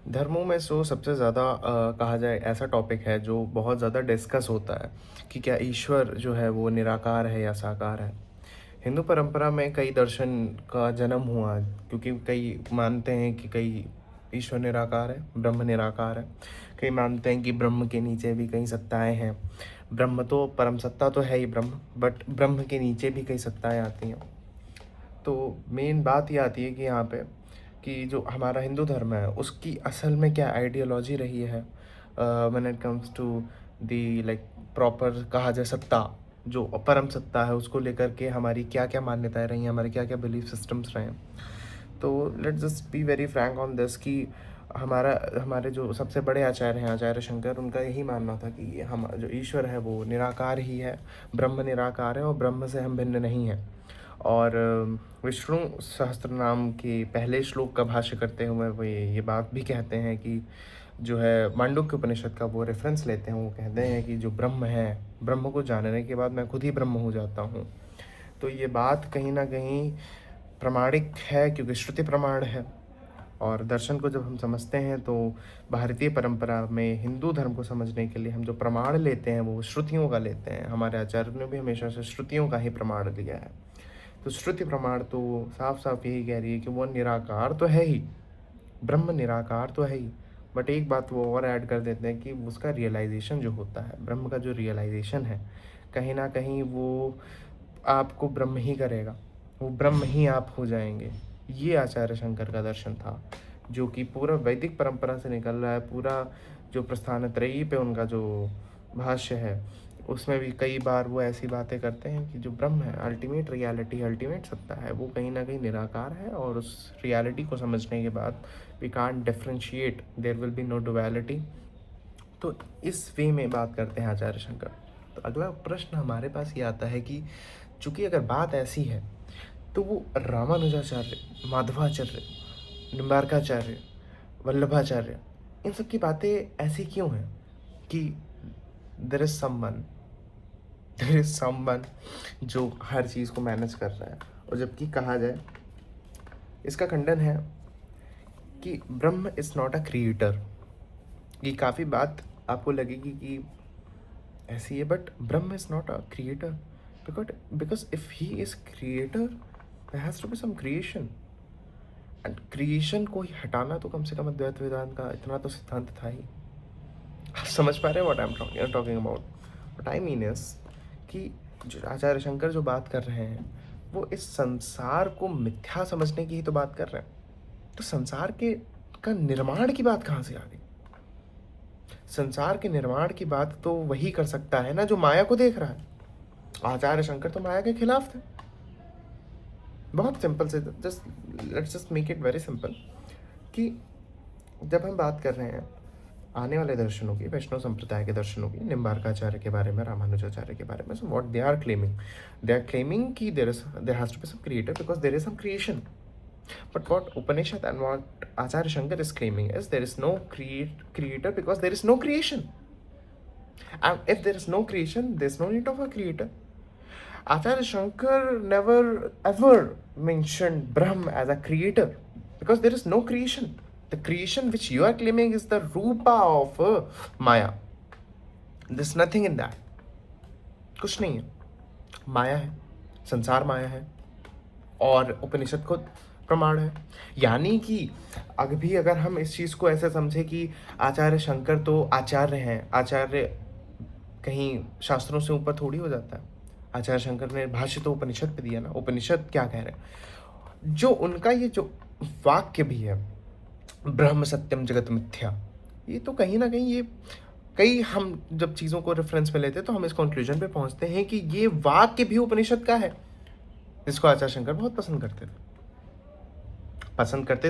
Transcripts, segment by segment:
धर्मों में सबसे ज़्यादा कहा जाए ऐसा टॉपिक है जो बहुत ज़्यादा डिस्कस होता है कि क्या ईश्वर जो है वो निराकार है या साकार है। हिंदू परंपरा में कई दर्शन का जन्म हुआ क्योंकि कई मानते हैं कि कई ईश्वर निराकार है, ब्रह्म निराकार है। कई मानते हैं कि ब्रह्म के नीचे भी कई सत्ताएं हैं। ब्रह्म तो परम सत्ता तो है ही ब्रह्म, बट ब्रह्म के नीचे भी कई सत्ताएं आती हैं। तो मेन बात ये आती है कि यहाँ पे कि जो हमारा हिंदू धर्म है उसकी असल में क्या आइडियोलॉजी रही है when it comes to the like proper कहा जाए सत्ता, जो परम सत्ता है उसको लेकर के हमारी क्या क्या मान्यताएं रही हैं, हमारे क्या क्या बिलीफ सिस्टम्स रहे हैं। तो let's just be very Frank on this कि हमारे जो सबसे बड़े आचार्य हैं आचार्य शंकर, उनका यही मानना था कि हम जो ईश्वर है वो निराकार ही है, ब्रह्म निराकार है और ब्रह्म से हम भिन्न नहीं हैं। और विष्णु सहस्त्र नाम के पहले श्लोक का भाष्य करते हुए वो ये बात भी कहते हैं कि जो है मांडुक्य उपनिषद का वो रेफरेंस लेते हैं। वो कहते हैं कि जो ब्रह्म है, ब्रह्म को जानने के बाद मैं खुद ही ब्रह्म हो जाता हूँ। तो ये बात कहीं ना कहीं प्रमाणिक है क्योंकि श्रुति प्रमाण है। और दर्शन को जब हम समझते हैं तो भारतीय परंपरा में हिंदू धर्म को समझने के लिए हम जो प्रमाण लेते हैं वो श्रुतियों का लेते हैं। हमारे आचार्य ने भी हमेशा से श्रुतियों का ही प्रमाण लिया है। तो श्रुति प्रमाण तो साफ साफ यही कह रही है कि वो निराकार तो है ही, ब्रह्म निराकार तो है ही, बट एक बात वो और ऐड कर देते हैं कि उसका रियलाइजेशन जो होता है, ब्रह्म का जो रियलाइजेशन है, कहीं ना कहीं वो आपको ब्रह्म ही करेगा, वो ब्रह्म ही आप हो जाएंगे। ये आचार्य शंकर का दर्शन था जो कि पूरा वैदिक परंपरा से निकल रहा है। पूरा जो प्रस्थान त्रयी पे उनका जो भाष्य है उसमें भी कई बार वो ऐसी बातें करते हैं कि जो ब्रह्म है, अल्टीमेट रियलिटी, अल्टीमेट सत्ता है, वो कहीं ना कहीं निराकार है। और उस रियलिटी को समझने के बाद we can't differentiate, there will be no duality. तो इस वे में बात करते हैं आचार्य शंकर। तो अगला प्रश्न हमारे पास ये आता है कि चूंकि अगर बात ऐसी है तो वो रामानुजाचार्य, माधवाचार्य, निम्बार्काचार्य, वल्लभाचार्य, इन सब की बातें ऐसी क्यों हैं कि देयर इज समवन जो हर चीज़ को मैनेज कर रहा है। और जबकि कहा जाए, इसका खंडन है कि ब्रह्म इज़ नॉट अ क्रिएटर। ये काफ़ी बात आपको लगेगी कि ऐसी है, but Brahman is not a creator because if he is creator there has to be some creation. And creation को ही हटाना तो कम से कम अद्वैत वेदांत का इतना तो सिद्धांत था ही। आप समझ पा रहे हैं what I am talking about. What I mean is कि जो आचार्य शंकर जो बात कर रहे हैं वो इस संसार को मिथ्या समझने की ही तो बात कर रहे हैं। तो संसार के का निर्माण की बात कहाँ से आ गई? संसार के निर्माण की बात तो वही कर सकता है ना जो माया को देख रहा है। आचार्य शंकर तो माया के खिलाफ थे। बहुत सिंपल से, let's just make it very simple कि जब हम बात कर रहे हैं आने वाले दर्शनों की, वैष्णव संप्रदाय के दर्शनों की, निम्बार्काचार्य के बारे में, रामानुजाचार्य के बारे में, so what they are claiming कि there has to be some creator because there is some creation. But what Upanishad and what Acharya Shankar is claiming is there is no creator because there is no creation. And if there is no creation, there is no need of a creator. Acharya Shankar never ever mentioned Brahm as a creator because there is no creation. The creation which you are claiming is the Rupa of Maya. There's nothing in that. कुछ नहीं है, माया है, संसार माया है और उपनिषद खुद प्रमाण है। यानी कि अभी अगर हम इस चीज़ को ऐसे समझे कि आचार्य शंकर तो आचार्य हैं, आचार्य कहीं शास्त्रों से ऊपर थोड़ी हो जाता है। आचार्य शंकर ने भाष्य तो उपनिषद पे दिया ना, उपनिषद क्या कह रहे हैं, जो उनका ये जो वाक्य भी है ब्रह्म सत्यम जगत मिथ्या, ये तो कहीं ना कहीं ये कई हम जब चीज़ों को रेफरेंस में लेते हैं तो हम इस कंक्लूजन पे पहुंचते हैं कि ये वाक्य भी उपनिषद का है, जिसको आचार्य शंकर बहुत पसंद करते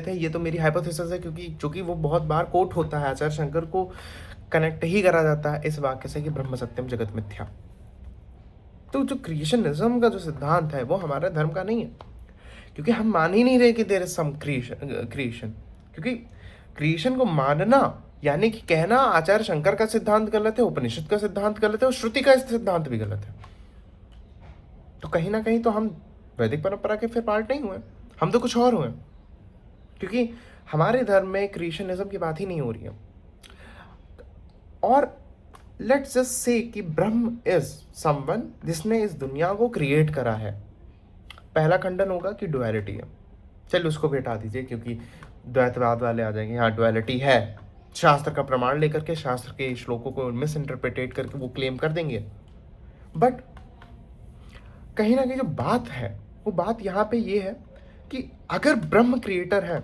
थे। ये तो मेरी हाइपोथेसिस है क्योंकि वो बहुत बार कोट होता है, आचार्य शंकर को कनेक्ट ही करा जाता है इस वाक्य से कि ब्रह्म सत्यम जगत मिथ्या। तो जो क्रिएशनिज्म का जो सिद्धांत है वो हमारा धर्म का नहीं है, क्योंकि हम मान ही नहीं रहे कि देयर इज सम क्रिएशन। क्योंकि क्रिएशन को मानना यानी कि कहना आचार्य शंकर का सिद्धांत गलत है, उपनिषद का सिद्धांत गलत है और श्रुति का सिद्धांत भी गलत है। तो कहीं ना कहीं तो हम वैदिक परंपरा के फिर पार्ट नहीं हुए, हम तो कुछ और हुए। क्योंकि हमारे धर्म में क्रिएशनिज्म की बात ही नहीं हो रही है। और लेट्स जस्ट से कि ब्रह्म इज समवन जिसने इस दुनिया को क्रिएट करा है। पहला खंडन होगा कि डुअलिटी है। चलिए उसको भी हटा दीजिए, क्योंकि द्वैतवाद वाले आ जाएंगे, हाँ डुअलिटी है, शास्त्र का प्रमाण लेकर के, शास्त्र के श्लोकों को मिस इंटरप्रिटेट करके वो क्लेम कर देंगे। बट कहीं ना कहीं जो बात है वो बात यहाँ पे ये है कि अगर ब्रह्म क्रिएटर है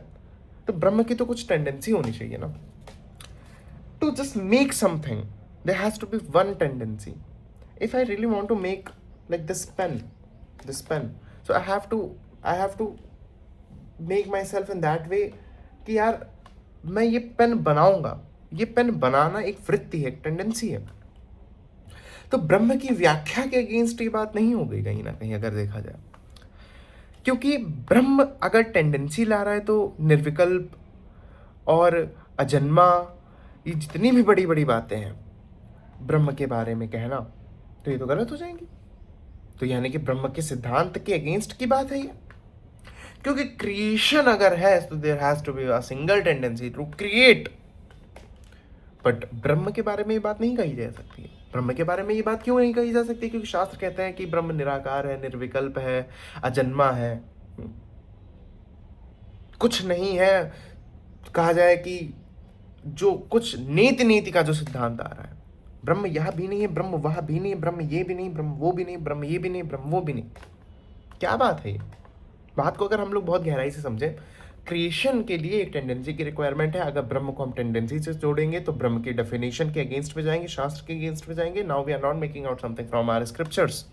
तो ब्रह्म की तो कुछ टेंडेंसी होनी चाहिए ना, to just make something there has to be one tendency. If I really want to make like this pen, so I have to make myself in that way कि यार मैं ये पेन बनाऊंगा। ये पेन बनाना एक वृत्ति है, एक टेंडेंसी है। तो ब्रह्म की व्याख्या के अगेंस्ट ये बात नहीं हो गई कहीं ना कहीं अगर देखा जाए, क्योंकि ब्रह्म अगर टेंडेंसी ला रहा है तो निर्विकल्प और अजन्मा, ये जितनी भी बड़ी बड़ी बातें हैं ब्रह्म के बारे में कहना, तो ये तो गलत हो जाएंगी। तो यानी कि ब्रह्म के सिद्धांत के अगेंस्ट की बात है ये, क्योंकि क्रिएशन अगर है तो there has to be a single tendency to create. But Brahman के बारे में ये बात नहीं कही जा सकती है। ब्रह्म के बारे में ये बात क्यों नहीं कही जा सकती? क्योंकि शास्त्र कहते हैं कि ब्रह्म निराकार है, निर्विकल्प है, अजन्मा है, कुछ नहीं है। कहा जाए कि जो कुछ नीति का जो सिद्धांत आ रहा है, ब्रह्म यह भी नहीं है, ब्रह्म वह भी नहीं, ब्रह्म ये भी नहीं, ब्रह्म वो भी नहीं, ब्रह्म ये भी नहीं, ब्रह्म वो भी नहीं। क्या बात है ये? बात को अगर हम लोग बहुत गहराई से समझें, क्रिएशन के लिए एक टेंडेंसी की रिक्वायरमेंट है। अगर ब्रह्म को हम टेंडेंसी से जोड़ेंगे तो ब्रह्म की डेफिनेशन के अगेंस्ट में जाएंगे, शास्त्र के अगेंस्ट में जाएंगे। Now we are not making out something from our scriptures,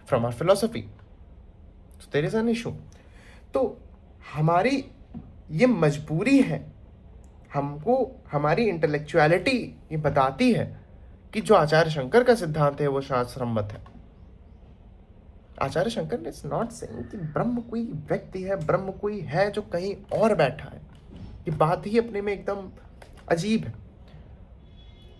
from our philosophy, so there is an issue. तो हमारी ये मजबूरी है, हमको हमारी इंटेलेक्चुअलिटी ये बताती है कि जो आचार्य शंकर का सिद्धांत है वो शास्त्र सम्मत है। आचार्य शंकर ने नॉट सेइंग कि ब्रह्म कोई व्यक्ति है, ब्रह्म कोई है जो कहीं और बैठा है। ये बात ही अपने में एकदम अजीब है।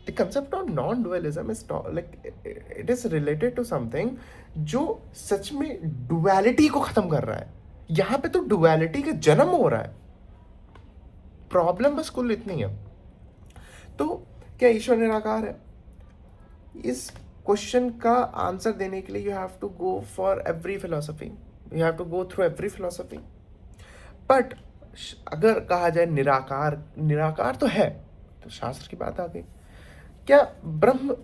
The concept of non dualism is like it is related to something जो सच में डुअलिटी को खत्म कर रहा है। यहाँ पे तो डुअलिटी का जन्म हो रहा है। प्रॉब्लम बस कुल इतनी है। तो क्या ईश्वर निराकार है? इस क्वेश्चन का आंसर देने के लिए you have to go for every philosophy, you have to go through every philosophy. But अगर कहा जाए निराकार तो है, तो शास्त्र की बात आ गई। क्या ब्रह्म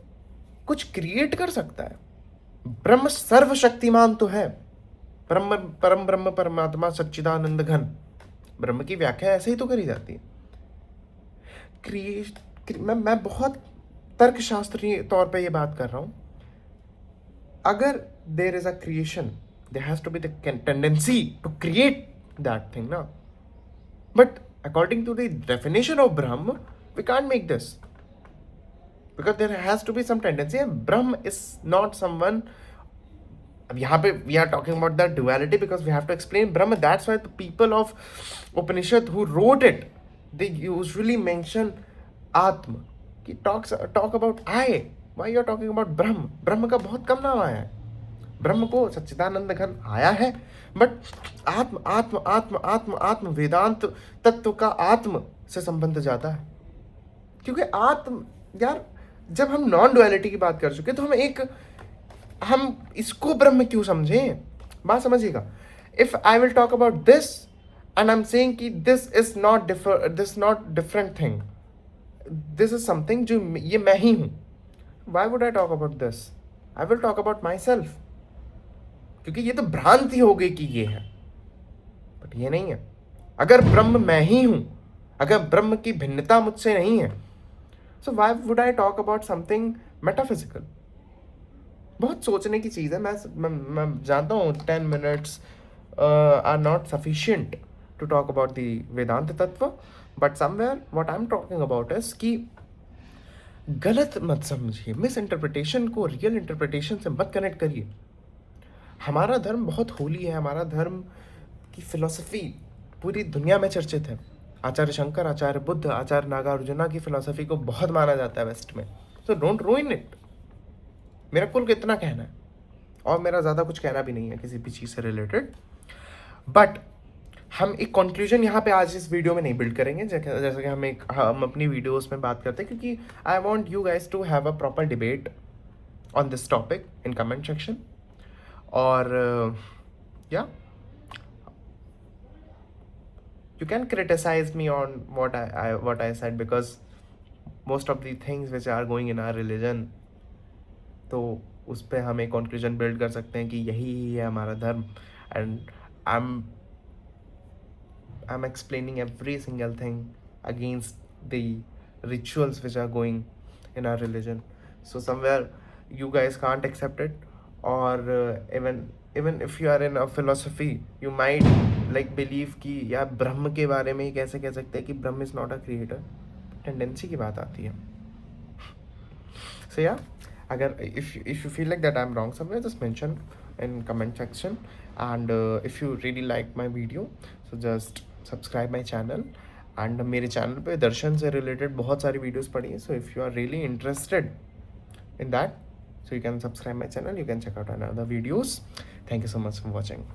कुछ क्रिएट कर सकता है? ब्रह्म सर्वशक्तिमान तो है, परम ब्रह्म परमात्मा सच्चिदानंद घन। ब्रह्म की व्याख्या ऐसे ही तो करी जाती है। मैं बहुत तर्कशास्त्रीय तौर पे ये बात कर रहा हूं। अगर there is a creation, there has to be the tendency to create that thing ना। But according to the definition of Brahma we can't make this, because there has to be some tendency. Brahma is not someone. अब यहाँ पे we are talking about that duality because we have to explain Brahma. That's why the people of Upanishad who wrote it, they usually mention Atma, कि talk about I. Why you are talking about Brahman? Brahman का बहुत कम नाम आया है। ब्रह्म को सच्चिदानंद घन आया है, बट आत्म आत्म आत्म आत्म आत्म वेदांत तत्व का आत्म से संबंध ज्यादा है। क्योंकि आत्म, यार जब हम नॉन डुअलिटी की बात कर चुके तो हम इसको ब्रह्म क्यों समझें? बात समझिएगा। If I will talk about this and I am saying कि this is not different thing, this is something जो ये मैं ही हूं, why would I talk about this? I will talk about myself, क्योंकि ये तो भ्रांति हो गई कि ये है, बट ये नहीं है। अगर ब्रह्म मैं ही हूं, अगर ब्रह्म की भिन्नता मुझसे नहीं है, so why would I talk about something metaphysical? बहुत सोचने की चीज़ है। मैं जानता हूँ 10 minutes are not sufficient to talk about the Vedanta tattva, but somewhere what I am talking about is कि गलत मत समझिए, मिस इंटरप्रिटेशन को रियल इंटरप्रिटेशन से मत कनेक्ट करिए। हमारा धर्म बहुत होली है, हमारा धर्म की फिलॉसफी पूरी दुनिया में चर्चित है। आचार्य शंकर, आचार्य बुद्ध, आचार्य नागार्जुना की फिलॉसफी को बहुत माना जाता है वेस्ट में। So don't रूइन it. मेरा कुल कितना कहना है, और मेरा ज़्यादा कुछ कहना भी नहीं है किसी भी चीज़ से रिलेटेड। बट हम एक कंक्लूजन यहाँ पे आज इस वीडियो में नहीं बिल्ड करेंगे, जैसा कि हम अपनी वीडियोस में बात करते हैं, क्योंकि I want you guys to have a proper debate on this topic in comment section. और या you can criticize me on what I said, because most of the things which are going in our religion, तो उस पर हम एक conclusion build कर सकते हैं कि यही है हमारा धर्म. And I'm explaining every single thing against the rituals which are going in our religion. So somewhere you guys can't accept it, or even if you are in a philosophy, you might like believe कि यार ब्रह्म के बारे में ही कैसे कह सकते हैं कि ब्रह्म is not a creator. Tendency की बात आती है. So yeah, अगर if you feel like that I'm wrong somewhere, just mention in comment section. And if you really like my video, so just subscribe my channel. And मेरे channel पे दर्शन से related बहुत सारी वीडियोस पड़ी हैं. So if you are really interested in that, so you can subscribe my channel, you can check out another videos. Thank you so much for watching.